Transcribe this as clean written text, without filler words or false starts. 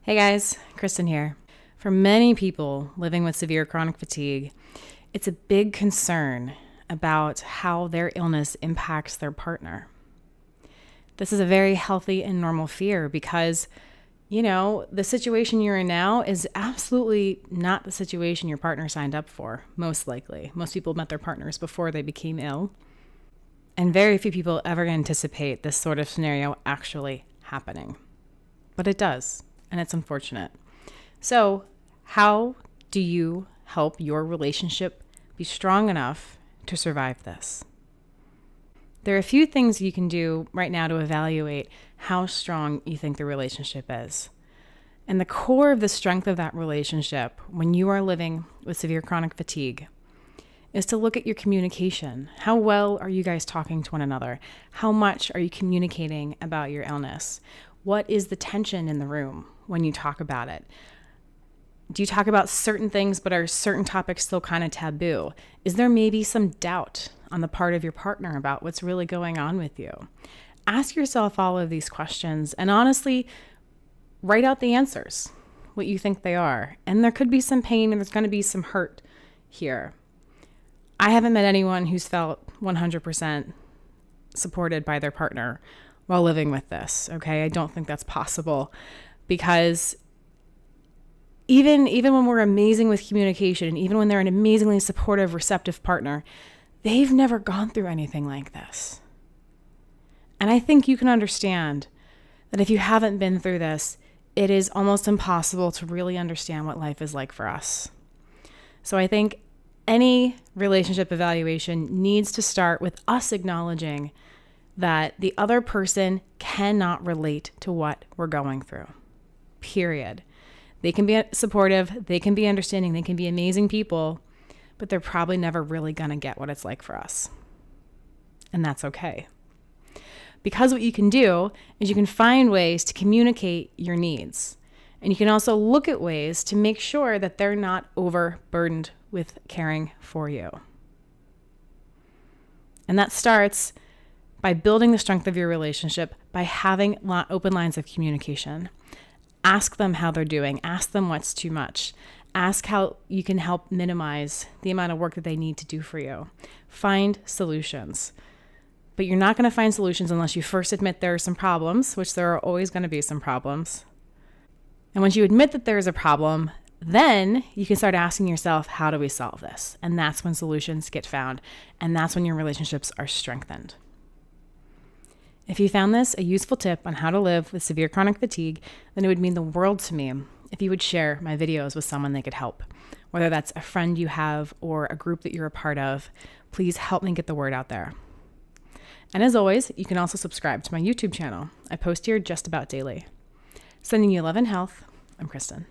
Hey guys, Kristen here. For many people living with severe chronic fatigue, it's a big concern about how their illness impacts their partner. This is a very healthy and normal fear because, the situation you're in now is absolutely not the situation your partner signed up for, most likely. Most people met their partners before they became ill, and very few people ever anticipate this sort of scenario actually happening. But it does. And it's unfortunate. So, how do you help your relationship be strong enough to survive this? There are a few things you can do right now to evaluate how strong you think the relationship is. And the core of the strength of that relationship when you are living with severe chronic fatigue is to look at your communication. How well are you guys talking to one another? How much are you communicating about your illness? What is the tension in the room when you talk about it? Do you talk about certain things, but are certain topics still kind of taboo? Is there maybe some doubt on the part of your partner about what's really going on with you? Ask yourself all of these questions and honestly, write out the answers, what you think they are. And there could be some pain and there's going to be some hurt here. I haven't met anyone who's felt 100% supported by their partner while living with this, okay? I don't think that's possible because even when we're amazing with communication, and even when they're an amazingly supportive, receptive partner, they've never gone through anything like this. And I think you can understand that if you haven't been through this, it is almost impossible to really understand what life is like for us. So I think any relationship evaluation needs to start with us acknowledging that the other person cannot relate to what we're going through, period. They can be supportive, they can be understanding, they can be amazing people, but they're probably never really gonna get what it's like for us. And that's okay. Because what you can do is you can find ways to communicate your needs. And you can also look at ways to make sure that they're not overburdened with caring for you. And that starts by building the strength of your relationship, by having open lines of communication. Ask them how they're doing. Ask them what's too much. Ask how you can help minimize the amount of work that they need to do for you. Find solutions. But you're not going to find solutions unless you first admit there are some problems, which there are always going to be some problems. And once you admit that there is a problem, then you can start asking yourself, how do we solve this? And that's when solutions get found. And that's when your relationships are strengthened. If you found this a useful tip on how to live with severe chronic fatigue, then it would mean the world to me if you would share my videos with someone they could help. Whether that's a friend you have or a group that you're a part of, please help me get the word out there. And as always, you can also subscribe to my YouTube channel. I post here just about daily. Sending you love and health, I'm Kristen.